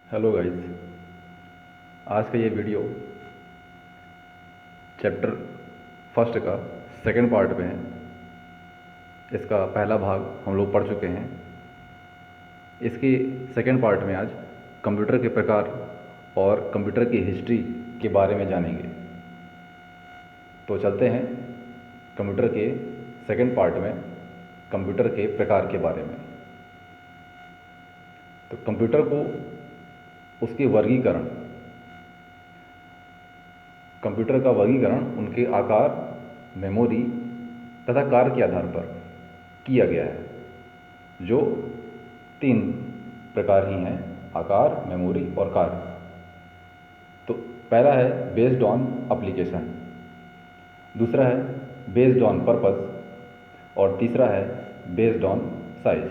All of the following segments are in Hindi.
Hello guys. आज का ये वीडियो चैप्टर फर्स्ट का सेकंड पार्ट में है। इसका पहला भाग हम लोग पढ़ चुके हैं। इसके सेकंड पार्ट में आज कंप्यूटर के प्रकार और कंप्यूटर की हिस्ट्री के बारे में जानेंगे। तो चलते हैं कंप्यूटर के सेकंड पार्ट में कंप्यूटर के प्रकार के बारे में। तो कंप्यूटर को उसके वर्गीकरण, कंप्यूटर का वर्गीकरण उनके आकार, मेमोरी तथा कार्य के आधार पर किया गया है, जो 3 प्रकार ही हैं: आकार, मेमोरी और कार्य। तो पहला है बेस्ड ऑन एप्लीकेशन, दूसरा है बेस्ड ऑन पर्पस और तीसरा है बेस्ड ऑन साइज,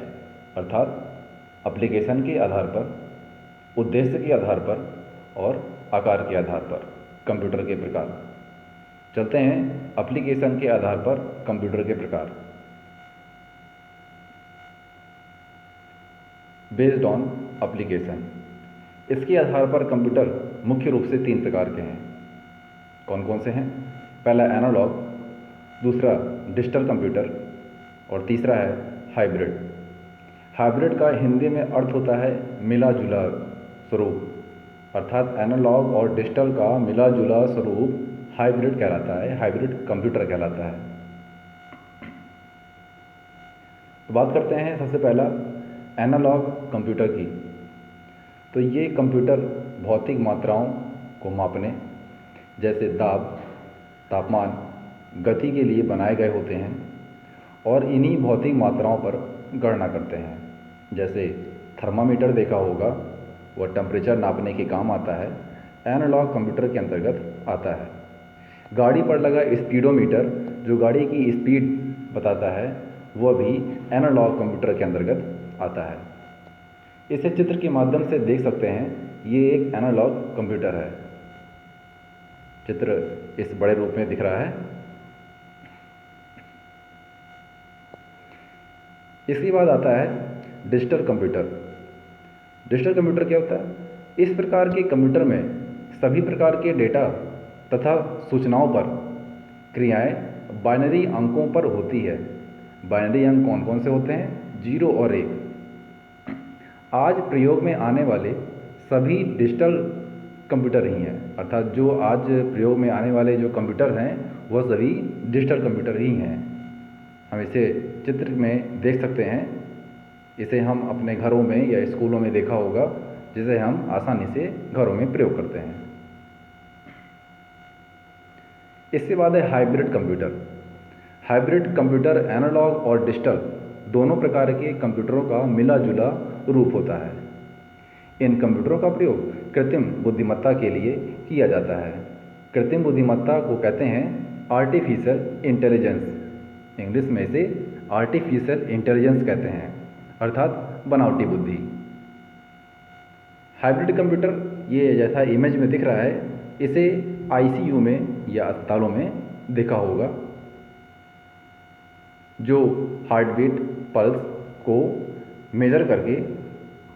अर्थात एप्लीकेशन के आधार पर, उद्देश्य के आधार पर और आकार के आधार पर कंप्यूटर के प्रकार। चलते हैं एप्लीकेशन के आधार पर कंप्यूटर के प्रकार। बेस्ड ऑन एप्लीकेशन, इसके आधार पर कंप्यूटर मुख्य रूप से 3 प्रकार के हैं। कौन कौन से हैं? पहला एनालॉग, दूसरा डिजिटल कंप्यूटर और तीसरा है हाइब्रिड। हाइब्रिड का हिंदी में अर्थ होता है मिला जुला स्वरूप, अर्थात एनालॉग और डिजिटल का मिला जुला स्वरूप हाइब्रिड कहलाता है, हाइब्रिड कंप्यूटर कहलाता है। तो बात करते हैं सबसे पहला एनालॉग कंप्यूटर की। तो ये कंप्यूटर भौतिक मात्राओं को मापने, जैसे दाब, तापमान, गति के लिए बनाए गए होते हैं और इन्हीं भौतिक मात्राओं पर गणना करते हैं। जैसे थर्मामीटर देखा होगा, वह टेम्परेचर नापने के काम आता है, एनालॉग कंप्यूटर के अंतर्गत आता है। गाड़ी पर लगा स्पीडोमीटर, जो गाड़ी की स्पीड बताता है, वह भी एनालॉग कंप्यूटर के अंतर्गत आता है। इसे चित्र के माध्यम से देख सकते हैं, ये एक एनालॉग कंप्यूटर है। चित्र इस बड़े रूप में दिख रहा है। इसके बाद आता है डिजिटल कंप्यूटर। डिजिटल कंप्यूटर क्या होता है? इस प्रकार के कंप्यूटर में सभी प्रकार के डेटा तथा सूचनाओं पर क्रियाएं बाइनरी अंकों पर होती है। बाइनरी अंक कौन कौन से होते हैं? 0 और 1। आज प्रयोग में आने वाले सभी डिजिटल कंप्यूटर ही हैं, अर्थात जो आज प्रयोग में आने वाले जो कंप्यूटर हैं वह सभी डिजिटल कंप्यूटर ही हैं। हम इसे चित्र में देख सकते हैं। इसे हम अपने घरों में या स्कूलों में देखा होगा, जिसे हम आसानी से घरों में प्रयोग करते हैं। इसके बाद है hybrid computer. Hybrid computer analogue और डिजिटल दोनों प्रकार के कंप्यूटरों का मिला जुला रूप होता है। इन कंप्यूटरों का प्रयोग कृत्रिम बुद्धिमत्ता के लिए किया जाता है। कृत्रिम बुद्धिमत्ता को कहते हैं आर्टिफिशियल इंटेलिजेंस। इंग्लिश में इसे आर्टिफिशियल इंटेलिजेंस कहते हैं, अर्थात बनावटी बुद्धि। हाइब्रिड कंप्यूटर, ये जैसा इमेज में दिख रहा है, इसे आईसीयू में या अस्पतालों में देखा होगा, जो हार्ट बीट, पल्स को मेजर करके,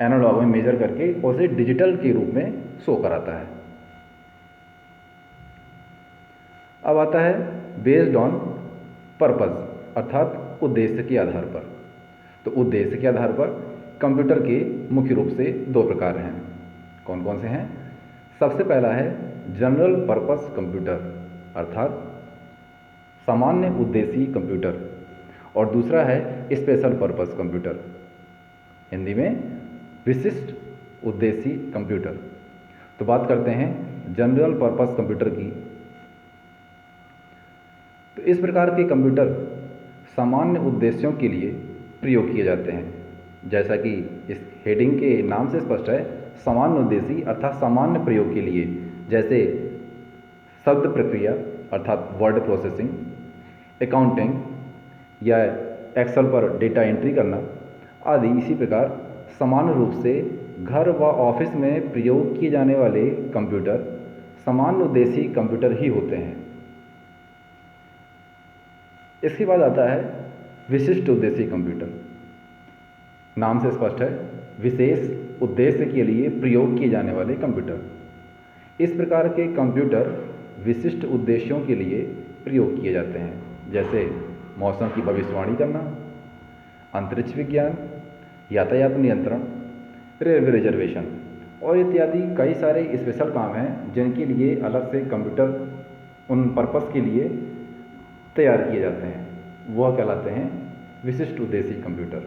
एनालॉग में मेजर करके उसे डिजिटल के रूप में शो कराता है। अब आता है बेस्ड ऑन पर्पस, अर्थात उद्देश्य के आधार पर। तो उद्देश्य के आधार पर कंप्यूटर के मुख्य रूप से 2 प्रकार हैं। कौन कौन से हैं? सबसे पहला है जनरल पर्पस कंप्यूटर, अर्थात सामान्य उद्देश्य कंप्यूटर, और दूसरा है स्पेशल पर्पस कंप्यूटर, हिंदी में विशिष्ट उद्देश्य कंप्यूटर। तो बात करते हैं जनरल पर्पस कंप्यूटर की। तो इस प्रकार के कंप्यूटर सामान्य उद्देश्यों के लिए प्रयोग किए जाते हैं। जैसा कि इस हेडिंग के नाम से स्पष्ट है, सामान्य उद्देश्य अर्थात सामान्य प्रयोग के लिए, जैसे शब्द प्रक्रिया अर्थात वर्ड प्रोसेसिंग, अकाउंटिंग या एक्सेल पर डेटा एंट्री करना आदि। इसी प्रकार सामान्य रूप से घर व ऑफिस में प्रयोग किए जाने वाले कंप्यूटर सामान्य उद्देश्य कंप्यूटर ही होते हैं। इसके बाद आता है विशिष्ट उद्देश्य कंप्यूटर। नाम से स्पष्ट है, विशेष उद्देश्य के लिए प्रयोग किए जाने वाले कंप्यूटर। इस प्रकार के कंप्यूटर विशिष्ट उद्देश्यों के लिए प्रयोग किए जाते हैं, जैसे मौसम की भविष्यवाणी करना, अंतरिक्ष विज्ञान, यातायात नियंत्रण, रेलवे रिजर्वेशन और इत्यादि कई सारे स्पेशल काम हैं जिनके लिए अलग से कंप्यूटर उन पर्पस के लिए तैयार किए जाते हैं। वह कहलाते हैं विशिष्ट उद्देश्य कंप्यूटर।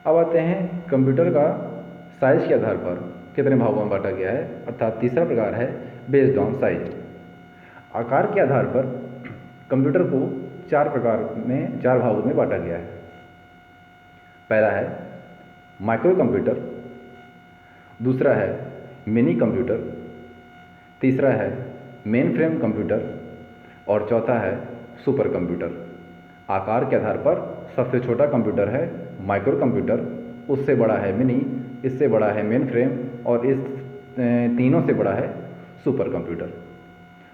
अब आते हैं कंप्यूटर का साइज के आधार पर कितने भागों में बांटा गया है, अर्थात तीसरा प्रकार है बेस्ड ऑन साइज। आकार के आधार पर कंप्यूटर को चार भागों में बांटा गया है। पहला है माइक्रो कंप्यूटर, दूसरा है मिनी कंप्यूटर, तीसरा है मेन फ्रेम कंप्यूटर और चौथा है सुपर कंप्यूटर। आकार के आधार पर सबसे छोटा कंप्यूटर है माइक्रो कंप्यूटर, उससे बड़ा है मिनी, इससे बड़ा है मेन फ्रेम और इस तीनों से बड़ा है सुपर कंप्यूटर।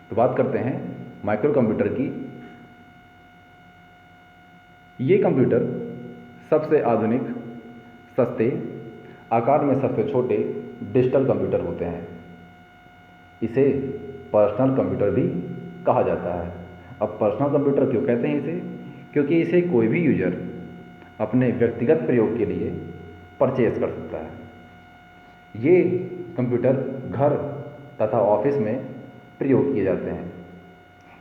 तो बात करते हैं माइक्रो कंप्यूटर की। ये कंप्यूटर सबसे आधुनिक, सस्ते, आकार में सबसे छोटे डिजिटल कंप्यूटर होते हैं। इसे पर्सनल कंप्यूटर भी कहा जाता है। अब पर्सनल कंप्यूटर क्यों कहते हैं इसे? क्योंकि इसे कोई भी यूजर अपने व्यक्तिगत प्रयोग के लिए परचेज कर सकता है। ये कंप्यूटर घर तथा ऑफिस में प्रयोग किए जाते हैं।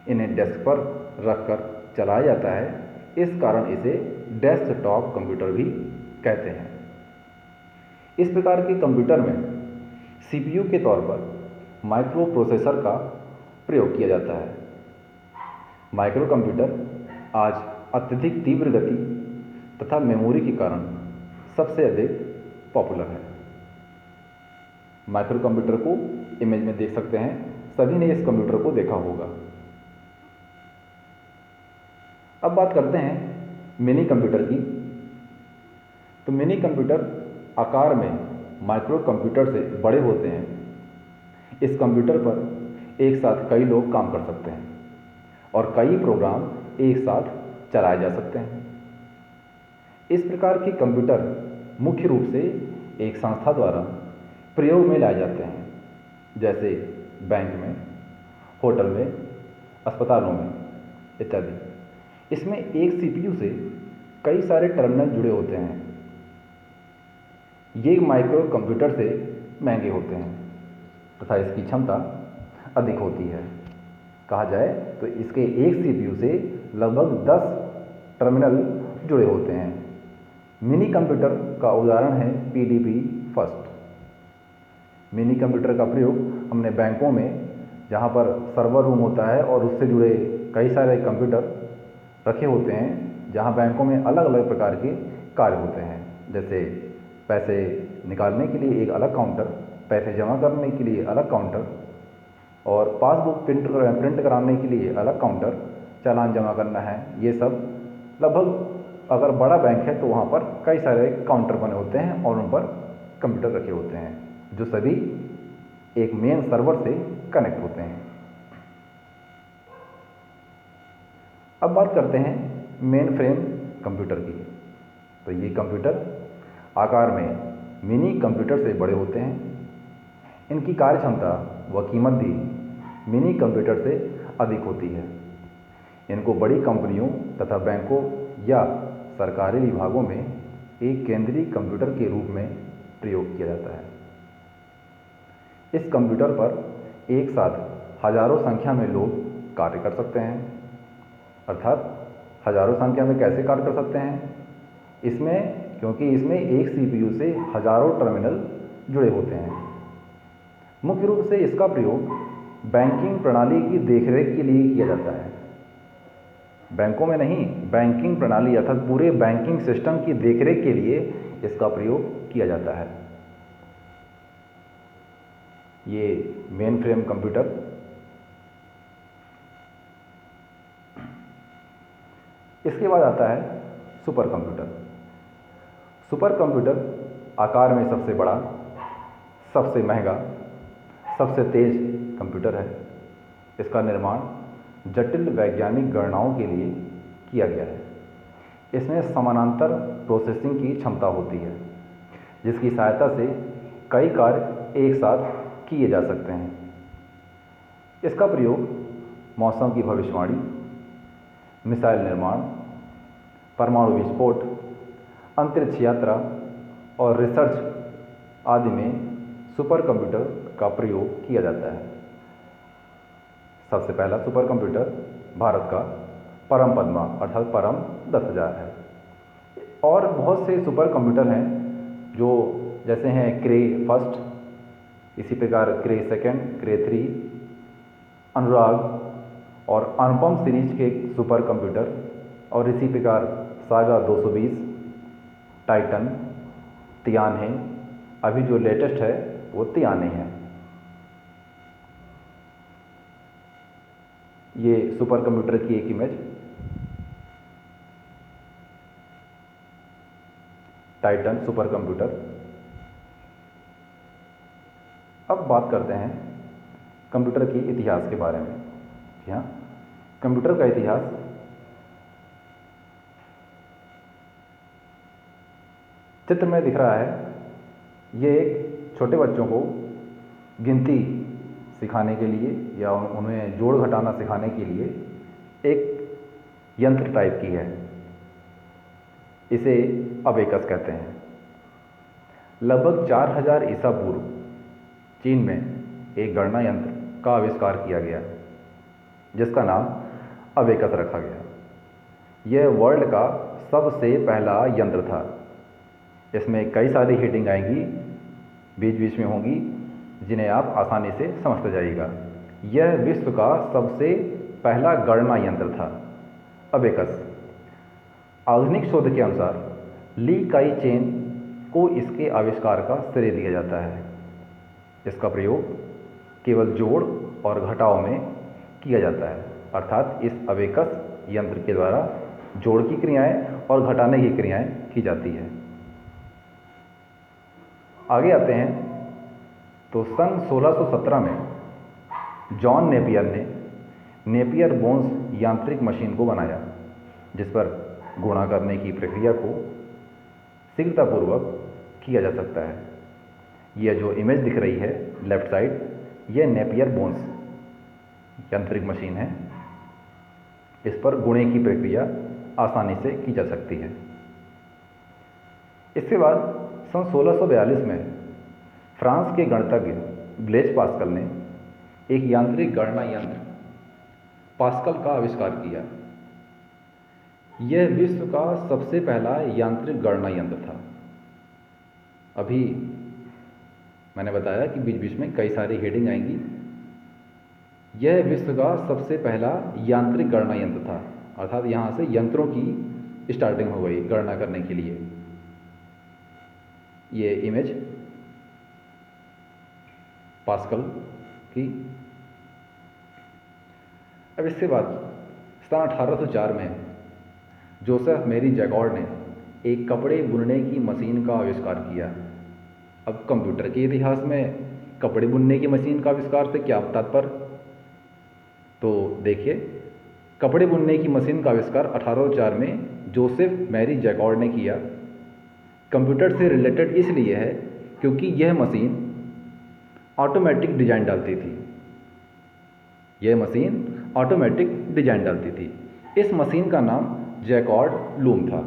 इन्हें डेस्क पर रखकर चलाया जाता है, इस कारण इसे डेस्कटॉप कंप्यूटर भी कहते हैं। इस प्रकार के कंप्यूटर में सीपीयू के तौर पर माइक्रो प्रोसेसर का प्रयोग किया जाता है। माइक्रो कंप्यूटर आज अत्यधिक तीव्र गति तथा मेमोरी के कारण सबसे अधिक पॉपुलर है। माइक्रो कंप्यूटर को इमेज में देख सकते हैं, सभी ने इस कंप्यूटर को देखा होगा। अब बात करते हैं मिनी कंप्यूटर की। तो मिनी कंप्यूटर आकार में माइक्रो कंप्यूटर से बड़े होते हैं। इस कंप्यूटर पर एक साथ कई लोग काम कर सकते हैं और कई प्रोग्राम एक साथ चलाए जा सकते हैं। इस प्रकार के कंप्यूटर मुख्य रूप से एक संस्था द्वारा प्रयोग में लाए जाते हैं, जैसे बैंक में, होटल में, अस्पतालों में इत्यादि। इसमें एक सीपीयू से कई सारे टर्मिनल जुड़े होते हैं। ये माइक्रो कंप्यूटर से महंगे होते हैं तथा इसकी क्षमता अधिक होती है। कहा जाए तो इसके एक सीपीयू से लगभग 10 टर्मिनल जुड़े होते हैं। मिनी कंप्यूटर का उदाहरण है पीडीपी फर्स्ट। मिनी कंप्यूटर का प्रयोग हमने बैंकों में, जहाँ पर सर्वर रूम होता है और उससे जुड़े कई सारे कंप्यूटर रखे होते हैं, जहाँ बैंकों में अलग अलग प्रकार के कार्य होते हैं, जैसे पैसे निकालने के लिए एक अलग काउंटर, पैसे जमा करने के लिए अलग काउंटर और पासबुक प्रिंट कराने के लिए अलग काउंटर, चालान जमा करना है। ये सब लगभग, अगर बड़ा बैंक है तो वहाँ पर कई सारे काउंटर बने होते हैं और उन पर कंप्यूटर रखे होते हैं, जो सभी एक मेन सर्वर से कनेक्ट होते हैं। अब बात करते हैं मेन फ्रेम कंप्यूटर की। तो ये कंप्यूटर आकार में मिनी कंप्यूटर से बड़े होते हैं। इनकी कार्य क्षमता व कीमत भी मिनी कंप्यूटर से अधिक होती है। इनको बड़ी कंपनियों तथा बैंकों या सरकारी विभागों में एक केंद्रीय कंप्यूटर के रूप में प्रयोग किया जाता है। इस कंप्यूटर पर एक साथ हजारों संख्या में लोग कार्य कर सकते हैं। अर्थात हजारों संख्या में कैसे कार्य कर सकते हैं? क्योंकि इसमें एक सीपीयू से हजारों टर्मिनल जुड़े होते हैं। मुख्य रूप से इसका प्रयोग बैंकिंग प्रणाली की देखरेख के लिए किया जाता है। बैंकों में नहीं, बैंकिंग प्रणाली अर्थात पूरे बैंकिंग सिस्टम की देखरेख के लिए इसका प्रयोग किया जाता है। ये मेन फ्रेम कंप्यूटर। इसके बाद आता है सुपर कंप्यूटर। सुपर कंप्यूटर आकार में सबसे बड़ा, सबसे महंगा, सबसे तेज कंप्यूटर है। इसका निर्माण जटिल वैज्ञानिक गणनाओं के लिए किया गया है। इसमें समानांतर प्रोसेसिंग की क्षमता होती है, जिसकी सहायता से कई कार्य एक साथ किए जा सकते हैं। इसका प्रयोग मौसम की भविष्यवाणी, मिसाइल निर्माण, परमाणु विस्फोट, अंतरिक्ष यात्रा और रिसर्च आदि में सुपर कंप्यूटर का प्रयोग किया जाता है। सबसे पहला सुपर कंप्यूटर भारत का परम पद्मा अर्थात परम 10,000 है। और बहुत से सुपर कंप्यूटर हैं जो जैसे हैं क्रे फर्स्ट, इसी प्रकार क्रे सेकंड, क्रे 3, अनुराग और अनुपम सीरीज के सुपर कंप्यूटर, और इसी प्रकार सागा 220, टाइटन, तियाने, अभी जो लेटेस्ट है वो तियाने है। ये सुपर कंप्यूटर की एक इमेज, टाइटन सुपर कंप्यूटर। अब बात करते हैं कंप्यूटर के इतिहास के बारे में। जी हाँ, कंप्यूटर का इतिहास चित्र में दिख रहा है। ये एक छोटे बच्चों को गिनती सिखाने के लिए या उन्हें जोड़ घटाना सिखाने के लिए एक यंत्र टाइप की है। इसे अबेकस कहते हैं। लगभग 4000 ईसा पूर्व चीन में एक गणना यंत्र का आविष्कार किया गया जिसका नाम अबेकस रखा गया। यह वर्ल्ड का सबसे पहला यंत्र था। इसमें कई सारी हीटिंग आएंगी, बीच बीच में होंगी, जिन्हें आप आसानी से समझते जाइएगा। यह विश्व का सबसे पहला गणना यंत्र था अबेकस। आधुनिक शोध के अनुसार ली काई चेन को इसके आविष्कार का श्रेय दिया जाता है। इसका प्रयोग केवल जोड़ और घटाव में किया जाता है, अर्थात इस अबेकस यंत्र के द्वारा जोड़ की क्रियाएं और घटाने की क्रियाएं की जाती है। आगे आते हैं तो सन 1617 में जॉन नेपियर ने नेपियर बोन्स यांत्रिक मशीन को बनाया, जिस पर गुणा करने की प्रक्रिया को शीघ्रतापूर्वक किया जा सकता है। यह जो इमेज दिख रही है लेफ्ट साइड, यह नेपियर बोन्स यांत्रिक मशीन है। इस पर गुणे की प्रक्रिया आसानी से की जा सकती है। इसके बाद सन 1642 में फ्रांस के गणितज्ञ ब्लेज पास्कल ने एक यांत्रिक गणना यंत्र पास्कल का आविष्कार किया। यह विश्व का सबसे पहला यांत्रिक गणना यंत्र था। अभी मैंने बताया कि बीच बीच में कई सारी हेडिंग आएंगी। यह विश्व का सबसे पहला यांत्रिक गणना यंत्र था, अर्थात यहाँ से यंत्रों की स्टार्टिंग हो गई गणना करने के लिए। ये इमेज पास्कल की। अब इसके बाद सन 1804 में जोसेफ मैरी जैकॉर्ड ने एक कपड़े बुनने की मशीन का आविष्कार किया। अब कंप्यूटर के इतिहास में कपड़े बुनने की मशीन का आविष्कार से क्या तात्पर्य, तो देखिए, कपड़े बुनने की मशीन का आविष्कार 1804 में जोसेफ मैरी जैकॉर्ड ने किया। कंप्यूटर से रिलेटेड इसलिए है क्योंकि यह मशीन ऑटोमेटिक डिजाइन डालती थी। यह मशीन ऑटोमेटिक डिजाइन डालती थी। इस मशीन का नाम जैकॉर्ड लूम था।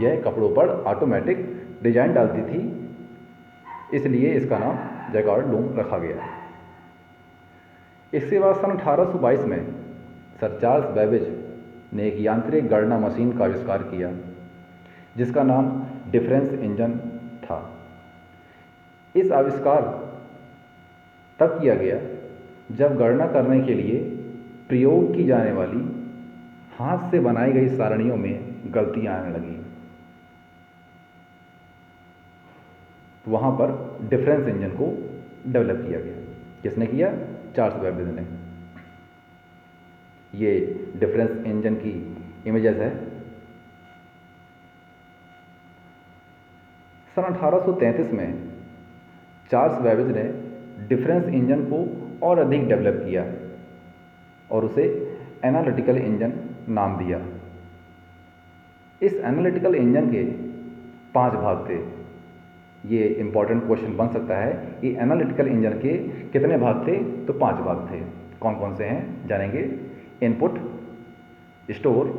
यह कपड़ों पर ऑटोमेटिक डिजाइन डालती थी, इसलिए इसका नाम जैकॉर्ड लूम रखा गया। इसके बाद सन 1822 में सर चार्ल्स बेबेज ने एक यांत्रिक गणना मशीन का आविष्कार किया जिसका नाम डिफरेंस इंजन था। इस आविष्कार तब किया गया जब गणना करने के लिए प्रयोग की जाने वाली हाथ से बनाई गई सारणियों में गलतियां आने लगी। वहां पर डिफरेंस इंजन को डेवलप किया गया। किसने किया? चार्ल्स बेबेज ने। ये डिफरेंस इंजन की इमेजेस है। सन 1833 में चार्ल्स बेबेज ने डिफरेंस इंजन को और अधिक डेवलप किया और उसे एनालिटिकल इंजन नाम दिया। इस एनालिटिकल इंजन के 5 भाग थे, ये इम्पॉर्टेंट क्वेश्चन बन सकता है कि एनालिटिकल इंजन के कितने भाग थे, तो 5 भाग थे। कौन कौन से हैं जानेंगे। इनपुट, स्टोर,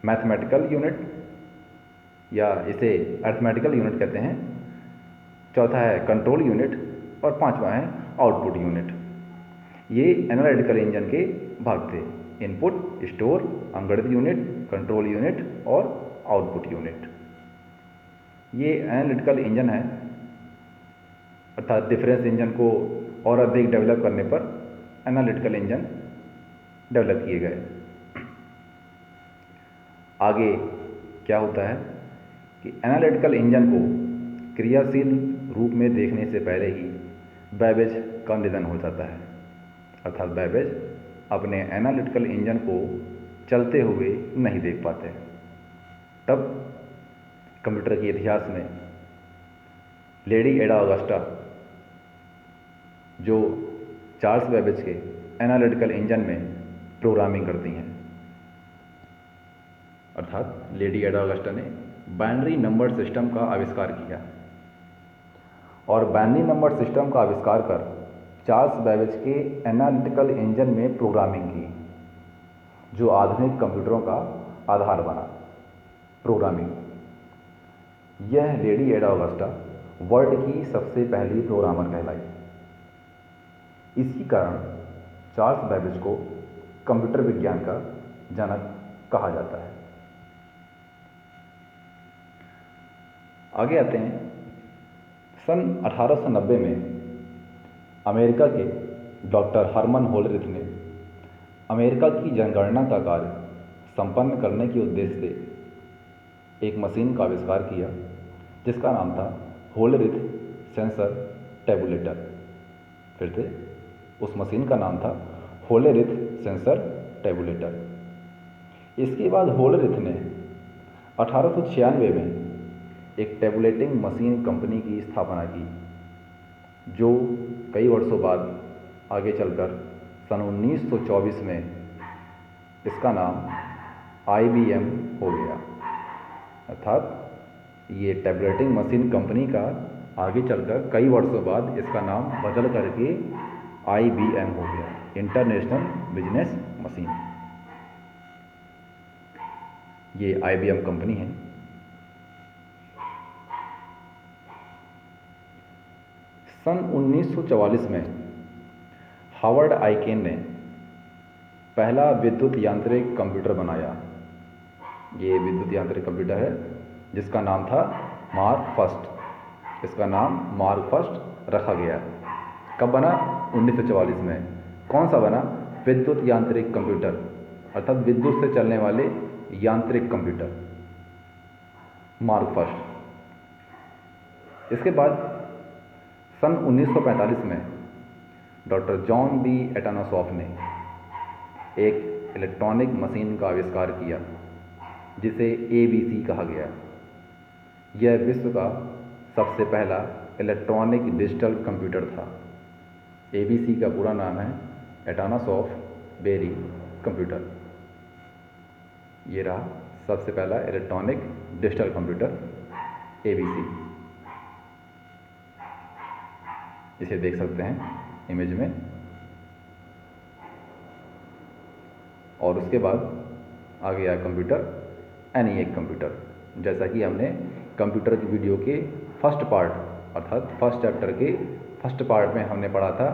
मैथमेटिकल यूनिट या इसे अर्थमेटिकल यूनिट कहते हैं, चौथा है कंट्रोल यूनिट और पांचवा है आउटपुट यूनिट। ये एनालिटिकल इंजन के भाग थे। इनपुट, स्टोर, अंकगणित यूनिट, कंट्रोल यूनिट और आउटपुट यूनिट। ये एनालिटिकल इंजन है, अर्थात डिफरेंस इंजन को और अधिक डेवलप करने पर एनालिटिकल इंजन डेवलप किए गए। आगे क्या होता है कि एनालिटिकल इंजन को क्रियाशील रूप में देखने से पहले ही बैबेज का निधन हो जाता है, अर्थात बैबेज अपने एनालिटिकल इंजन को चलते हुए नहीं देख पाते। तब कंप्यूटर के इतिहास में लेडी एडा ऑगस्टा, जो चार्ल्स बैबेज के एनालिटिकल इंजन में प्रोग्रामिंग करती हैं, अर्थात लेडी एडा ऑगस्टा ने बाइनरी नंबर सिस्टम का आविष्कार किया और बाइनरी नंबर सिस्टम का आविष्कार कर चार्ल्स बैबेज के एनालिटिकल इंजन में प्रोग्रामिंग की, जो आधुनिक कंप्यूटरों का आधार बना। प्रोग्रामिंग, यह लेडी एडा ऑगस्टा वर्ल्ड की सबसे पहली प्रोग्रामर कहलाई। इसी कारण चार्ल्स बैबेज को कंप्यूटर विज्ञान का जनक कहा जाता है। आगे आते हैं। सन 1890 में अमेरिका के डॉक्टर हरमन होलरिथ ने अमेरिका की जनगणना का कार्य संपन्न करने के उद्देश्य से एक मशीन का आविष्कार किया, जिसका नाम था होलरिथ सेंसर टेबुलेटर। फिर से, उस मशीन का नाम था होलरिथ सेंसर टेबुलेटर। इसके बाद होलरिथ ने 1896 में एक टेबुलेटिंग मशीन कंपनी की स्थापना की, जो कई वर्षों बाद आगे चलकर सन 1924 में इसका नाम IBM हो गया। अर्थात ये टेबुलेटिंग मशीन कंपनी का आगे चलकर कई वर्षों बाद इसका नाम बदल करके IBM हो गया, इंटरनेशनल बिजनेस मशीन। ये IBM कंपनी है। सन 1944 में हावर्ड आइकेन ने पहला विद्युत यांत्रिक कंप्यूटर बनाया। ये विद्युत यांत्रिक कंप्यूटर है, जिसका नाम था मार्क फर्स्ट। इसका नाम मार्क फर्स्ट रखा गया। कब बना? 1944 में। कौन सा बना? विद्युत यांत्रिक कंप्यूटर, अर्थात विद्युत से चलने वाले यांत्रिक कंप्यूटर, मार्क फर्स्ट। इसके बाद सन 1945 में डॉक्टर जॉन बी एटानासॉफ ने एक इलेक्ट्रॉनिक मशीन का आविष्कार किया, जिसे ABC कहा गया। यह विश्व का सबसे पहला इलेक्ट्रॉनिक डिजिटल कंप्यूटर था। ABC का पूरा नाम है एटानासॉफ बेरी कंप्यूटर। ये रहा सबसे पहला इलेक्ट्रॉनिक डिजिटल कंप्यूटर ABC। इसे देख सकते हैं इमेज में। और उसके बाद आ गया कंप्यूटर, ENIAC कंप्यूटर। जैसा कि हमने कंप्यूटर की वीडियो के फर्स्ट पार्ट, अर्थात फर्स्ट चैप्टर के फर्स्ट पार्ट में हमने पढ़ा था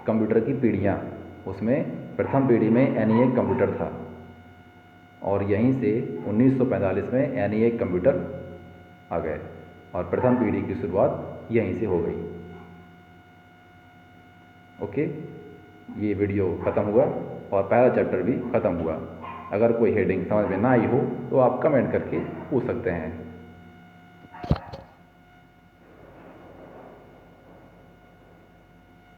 कंप्यूटर की पीढ़ियाँ। उसमें प्रथम पीढ़ी में ENIAC कंप्यूटर था और यहीं से 1945 में ENIAC कंप्यूटर आ गए और प्रथम पीढ़ी की शुरुआत यहीं से हो गई। ओके, ये वीडियो ख़त्म हुआ और पहला चैप्टर भी ख़त्म हुआ। अगर कोई हेडिंग समझ में ना आई हो तो आप कमेंट करके पूछ सकते हैं।